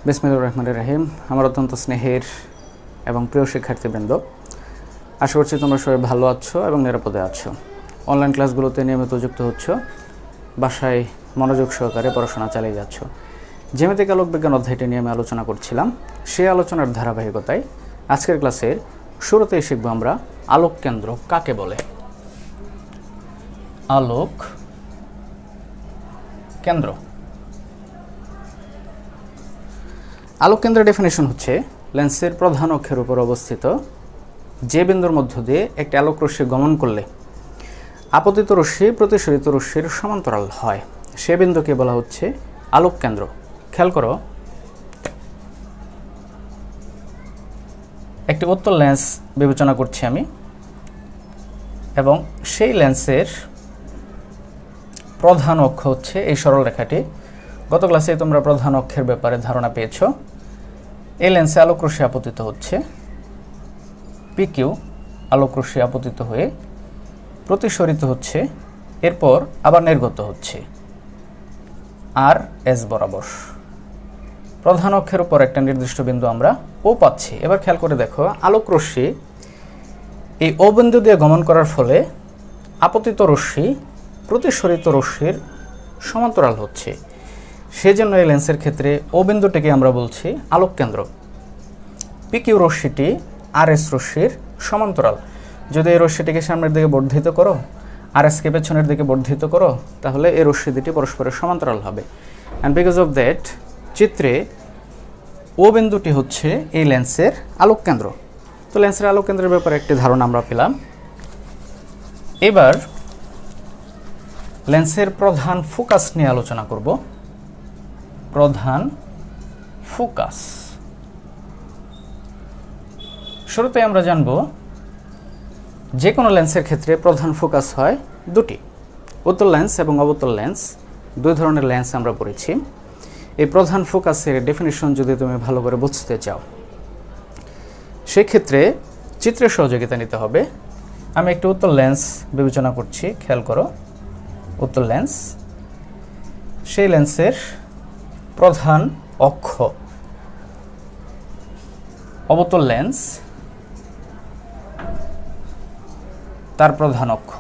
বিসমিল্লাহির রহমানির রহিম। আমার অত্যন্ত স্নেহের এবং প্রিয় শিক্ষার্থীবৃন্দ, আশা করছি তোমরা সবাই ভালো আছো এবং নিরাপদে আছো। অনলাইন ক্লাসগুলোতে নিয়মিত যুক্ত হচ্ছ, বাসায় মনোযোগ সহকারে পড়াশোনা চালিয়ে যাচ্ছ। জ্যামিতিক আলোক বিজ্ঞান অধ্যায়টি নিয়ে আমি আলোচনা করছিলাম। সেই আলোচনার ধারাবাহিকতায় আজকের ক্লাসের শুরুতেই শিখব আমরা আলোক কেন্দ্র কাকে বলে। আলোক কেন্দ্র। আলোক কেন্দ্রের ডেফিনেশন হচ্ছে লেন্সের প্রধান অক্ষের উপর অবস্থিত যে বিন্দুর মধ্য দিয়ে একটি আলোক রশ্মি গমন করলে আপতিত রশ্মি প্রতিসরিত রশ্মির সমান্তরাল হয়, সে বিন্দুকে বলা হচ্ছে আলোক কেন্দ্র। খেয়াল করো, একটি উত্তল লেন্স বিবেচনা করছি আমি, এবং সেই লেন্সের প্রধান অক্ষ হচ্ছে এই সরল রেখাটি। গত ক্লাসে তোমরা প্রধান অক্ষের ব্যাপারে ধারণা পেয়েছ। এই লেন্সে আলোক রশ্মি আপতিত হচ্ছে, পিকিউ আলোক রশ্মি আপতিত হয়ে প্রতিসরিত হচ্ছে, এরপর আবার নির্গত হচ্ছে আর এস বরাবর। প্রধান অক্ষের উপর একটা নির্দিষ্ট বিন্দু আমরা ও পাচ্ছি। এবার খেয়াল করে দেখো, আলোক রশ্মি এই ও বিন্দু দিয়ে গমন করার ফলে আপতিত রশ্মি প্রতিসরিত রশ্মির সমান্তরাল হচ্ছে, সেজন্য এই লেন্সের ক্ষেত্রে ও বিন্দুটিকে আমরা বলছি আলোক কেন্দ্র। পিকিউ রশ্মিটি আর এস রশ্মির সমান্তরাল। যদি এই রশ্মিটিকে সামনের দিকে বর্ধিত করো, আর এসকে পেছনের দিকে বর্ধিত করো, তাহলে এই রশ্মি দুটি পরস্পরের সমান্তরাল হবে। অ্যান্ড বিকজ অফ দ্যাট চিত্রে ও বিন্দুটি হচ্ছে এই লেন্সের আলোক কেন্দ্র। তো লেন্সের আলোক কেন্দ্রের ব্যাপারে একটি ধারণা আমরা পেলাম। এবার লেন্সের প্রধান ফোকাস নিয়ে আলোচনা করব। প্রধান ফোকাস। শুরুতে আমরা জানব যে কোনো লেন্সের ক্ষেত্রে প্রধান ফোকাস হয় দুটি, উত্তল লেন্স এবং অবতল লেন্স। দুই ধরনের লেন্স আমরা পড়েছি। এই প্রধান ফোকাসের ডেফিনিশন যদি তুমি ভালো করে বুঝতে চাও, সেক্ষেত্রে চিত্রের সহযোগিতা নিতে হবে। আমি একটি উত্তল লেন্স বিবেচনা করছি, খেয়াল করো, উত্তল লেন্স। সেই লেন্সের প্রধান অক্ষ অবতল লেন্স, তার প্রধান অক্ষ।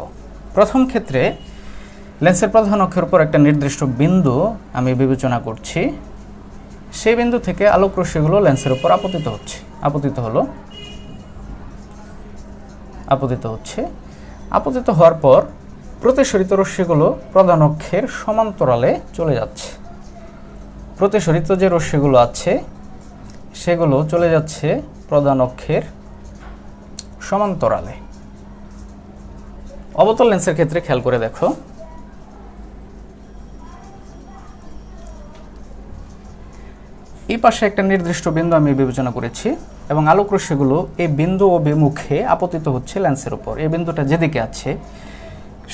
প্রথম ক্ষেত্রে লেন্সের প্রধান অক্ষের উপর একটা নির্দিষ্ট বিন্দু আমি বিবেচনা করছি। সেই বিন্দু থেকে আলোক রশ্মিগুলো লেন্সের উপর আপতিত হচ্ছে, আপতিত হওয়ার পর প্রতিসরিত রশ্মিগুলো প্রধান অক্ষের সমান্তরালে চলে যাচ্ছে। প্রতিসরিত যে রশ্মিগুলো আছে সেগুলো চলে যাচ্ছে প্রধান অক্ষের সমান্তরালে। অবতল লেন্সের ক্ষেত্রে খেয়াল করে দেখো, এই পাশে একটা নির্দিষ্ট বিন্দু আমি বিবেচনা করেছি এবং আলোক রশ্মিগুলো এই বিন্দু অভিমুখে আপতিত হচ্ছে লেন্সের উপর। এই বিন্দুটা যেদিকে আছে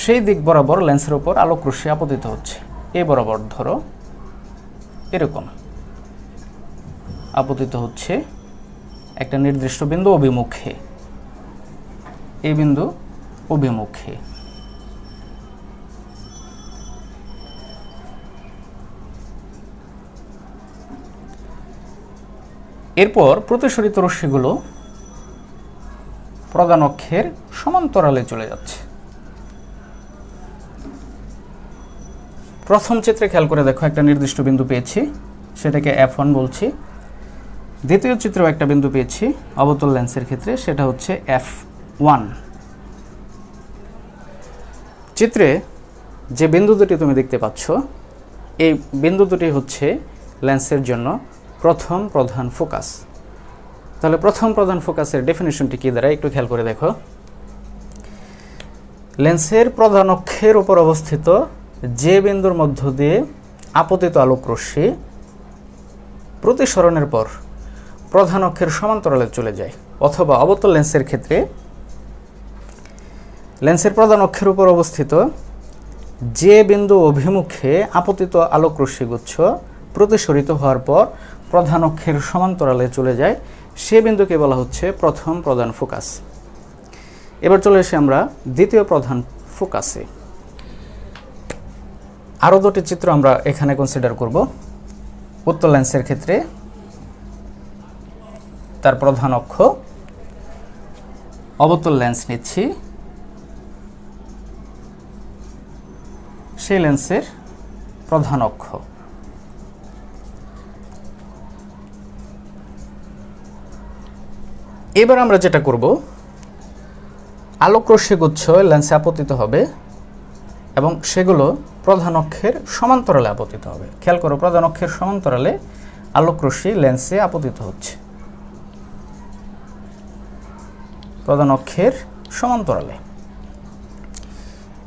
সেই দিক বরাবর লেন্সের উপর আলোক রশ্মি আপতিত হচ্ছে। এই বরাবর ধরো, এরকম আপতিত হচ্ছে একটা নির্দিষ্ট বিন্দু অভিমুখে, এই বিন্দু অভিমুখে। এরপর প্রতিসরিত রশ্মিগুলো প্রধান অক্ষের সমান্তরালে চলে যাচ্ছে। প্রথম চিত্রে খেয়াল করে দেখো, একটা নির্দিষ্ট বিন্দু পেয়েছি, সেটাকে F1 বলছি। দ্বিতীয় চিত্রেও একটা বিন্দু পেয়েছি অবতল লেন্সের ক্ষেত্রে, সেটা হচ্ছে F1। চিত্রে যে বিন্দু দুটি তুমি দেখতে পাচ্ছ, এই বিন্দু দুটি হচ্ছে লেন্সের জন্য প্রথম প্রধান ফোকাস। তাহলে প্রথম প্রধান ফোকাসের ডেফিনিশনটি কী দাঁড়ায় একটু খেয়াল করে দেখো। লেন্সের প্রধান অক্ষের উপর অবস্থিত যে বিন্দুর মধ্য দিয়ে আপতিত আলোক রশ্মি প্রতিসরণের পর প্রধান অক্ষের সমান্তরালে চলে যায়, অথবা অবতল লেন্সের ক্ষেত্রে লেন্সের প্রধান অক্ষের উপর অবস্থিত যে বিন্দু অভিমুখে আপতিত আলোক রশ্মিগুচ্ছ প্রতিসরিত হওয়ার পর প্রধান অক্ষের সমান্তরালে চলে যায়, সে বিন্দুকে বলা হচ্ছে প্রথম প্রধান ফোকাস। এবার চলে এসে আমরা দ্বিতীয় প্রধান ফোকাসে। আরও দুটি চিত্র আমরা এখানে কনসিডার করব। উত্তল লেন্সের ক্ষেত্রে তার প্রধান অক্ষ, অবতল লেন্স নিচ্ছি, সেই লেন্সের প্রধান অক্ষ। এবার আমরা যেটা করব, আলোকরশ্মি গুচ্ছ লেন্সে আপতিত হবে এবং সেগুলো প্রধান অক্ষের সমান্তরালে আপতিত হবে। খেয়াল করো, প্রধান অক্ষের সমান্তরালে আলোকরশ্মি লেন্সে আপতিত হচ্ছে, প্রধান অক্ষের সমান্তরালে।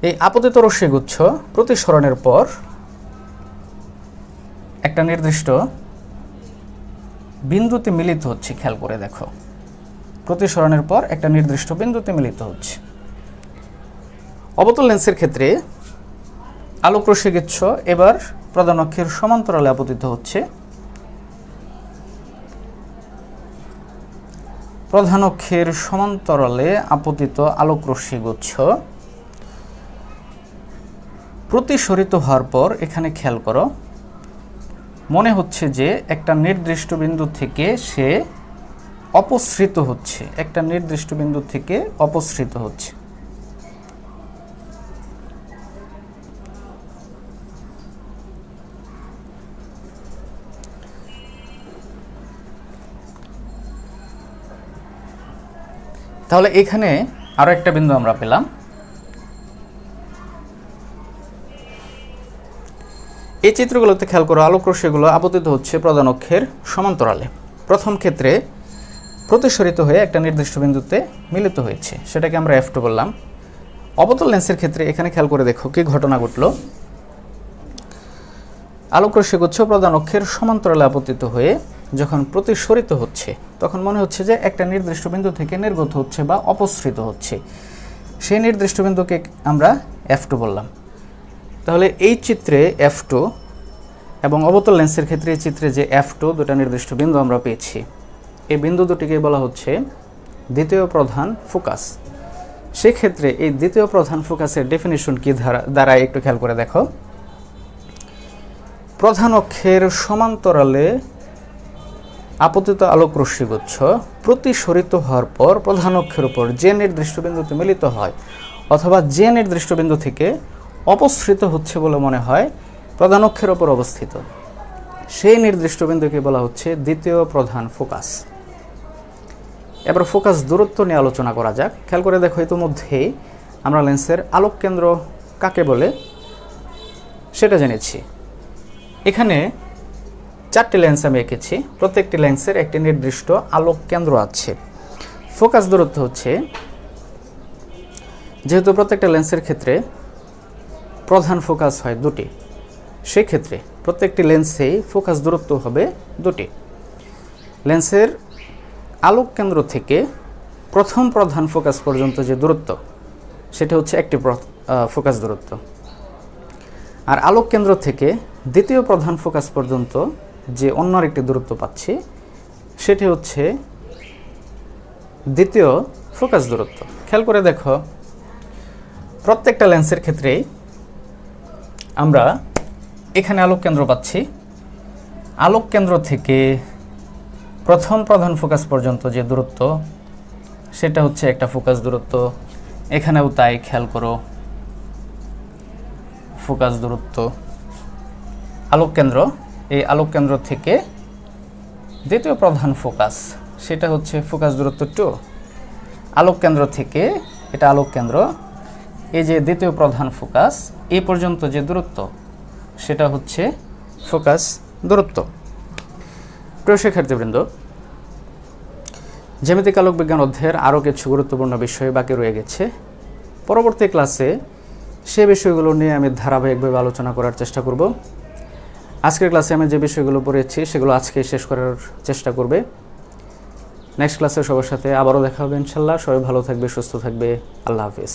এই আপতিত রশ্মিগুচ্ছ প্রতিসরণের পর একটা নির্দিষ্ট বিন্দুতে মিলিত হচ্ছে। খেয়াল করে দেখো, প্রতিসরণের পর একটা নির্দিষ্ট বিন্দুতে মিলিত হচ্ছে। অবতল লেন্সের ক্ষেত্রে আলোকরশ্মিগুচ্ছ এবার প্রধান অক্ষের সমান্তরালে আপতিত হচ্ছে। প্রধান অক্ষের সমান্তরালে আপতিত আলোকরশ্মিগুচ্ছ প্রতিসরিত হওয়ার পর এখানে খেয়াল করো, মনে হচ্ছে যে একটা নির্দিষ্ট বিন্দু থেকে সে অপসৃত হচ্ছে, একটা নির্দিষ্ট বিন্দু থেকে অপসৃত হচ্ছে। তাহলে এখানে আরো একটা বিন্দু আমরা পেলাম। এই চিত্রগুলোতে খেয়াল করো, আলোকরশ্মিগুলো আপতিত হচ্ছে প্রধান অক্ষের সমান্তরালে। প্রথম ক্ষেত্রে প্রতিসরিত হয়ে একটা নির্দিষ্ট বিন্দুতে মিলিত হয়েছে, সেটাকে আমরা F2 বললাম। অবতল লেন্সের ক্ষেত্রে এখানে খেয়াল করে দেখো কি ঘটনা ঘটলো। আলোকরশ্মিগুচ্ছ প্রধান অক্ষের সমান্তরালে আপতিত হয়ে যখন প্রতিসরিত হচ্ছে তখন মনে হচ্ছে যে একটা নির্দিষ্ট বিন্দু থেকে নির্গত হচ্ছে বা অপসৃত হচ্ছে, সেই নির্দিষ্ট বিন্দুকে আমরা F2 বললাম। তাহলে এই চিত্রে F2 এবং অবতল লেন্সের ক্ষেত্রে এই চিত্রে যে F2 দুটা নির্দিষ্ট বিন্দু আমরা পেয়েছি, এই বিন্দু দুটিকে বলা হচ্ছে দ্বিতীয় প্রধান ফোকাস। সেক্ষেত্রে এই দ্বিতীয় প্রধান ফোকাসের ডেফিনিশন কি দাঁড়ায় একটু খেয়াল করে দেখো। প্রধান অক্ষের সমান্তরালে আপতিত আলোকরশ্মিগুচ্ছ প্রতিসরিত হওয়ার পর প্রধান অক্ষের উপর যে নির্দিষ্ট বিন্দুতে মিলিত হয় অথবা যে নির্দিষ্ট বিন্দু থেকে অপসৃত হচ্ছে বলে মনে হয় প্রধান অক্ষের উপর অবস্থিত, সেই নির্দিষ্ট বিন্দুকে বলা হচ্ছে দ্বিতীয় প্রধান ফোকাস। এবার ফোকাস দূরত্ব নিয়ে আলোচনা করা যাক। খেয়াল করে দেখো, ইতিমধ্যেই আমরা লেন্সের আলোক কেন্দ্র কাকে বলে সেটা জেনেছি। এখানে 4টি লেন্স আমি এঁকেছি, প্রত্যেকটি লেন্সের একটি নির্দিষ্ট আলোক কেন্দ্র আছে। ফোকাস দূরত্ব হচ্ছে, যেহেতু প্রত্যেকটা লেন্সের ক্ষেত্রে প্রধান ফোকাস হয় দুটি, সেক্ষেত্রে প্রত্যেকটি লেন্সেই ফোকাস দূরত্ব হবে দুটি। লেন্সের আলোক কেন্দ্র থেকে প্রথম প্রধান ফোকাস পর্যন্ত যে দূরত্ব সেটা হচ্ছে একটি ফোকাস দূরত্ব, আর আলোক কেন্দ্র থেকে দ্বিতীয় প্রধান ফোকাস পর্যন্ত যে অন্য আরেকটি দূরত্ব পাচ্ছি সেটি হচ্ছে দ্বিতীয় ফোকাস দূরত্ব। খেয়াল করে দেখো, প্রত্যেকটা লেন্সের ক্ষেত্রেই আমরা এখানে আলোক কেন্দ্র পাচ্ছি, আলোক কেন্দ্র থেকে প্রথম প্রধান ফোকাস পর্যন্ত যে দূরত্ব সেটা হচ্ছে একটা ফোকাস দূরত্ব। এখানেও তাই, খেয়াল করো, ফোকাস দূরত্ব। আলোক কেন্দ্র, এই আলোক কেন্দ্র থেকে দ্বিতীয় প্রধান ফোকাস সেটা হচ্ছে ফোকাস দূরত্ব 2। আলোক কেন্দ্র থেকে, এটা আলোক কেন্দ্র, এই যে দ্বিতীয় প্রধান ফোকাস এই পর্যন্ত যে দূরত্ব সেটা হচ্ছে ফোকাস দূরত্ব। প্রিয় শিক্ষার্থীবৃন্দ, জ্যামিতিক আলোক বিজ্ঞান অধ্যায়ের আরও কিছু গুরুত্বপূর্ণ বিষয় বাকি রয়ে গেছে। পরবর্তী ক্লাসে সে বিষয়গুলো নিয়ে আমি ধারাবাহিকভাবে আলোচনা করার চেষ্টা করব। আজকের ক্লাসে আমি যে বিষয়গুলো পড়েছি সেগুলো আজকে শেষ করার চেষ্টা করবে। নেক্সট ক্লাসে সবার সাথে আবারও দেখা হবে ইনশাল্লাহ। সবাই ভালো থাকবে, সুস্থ থাকবে। আল্লাহ হাফিজ।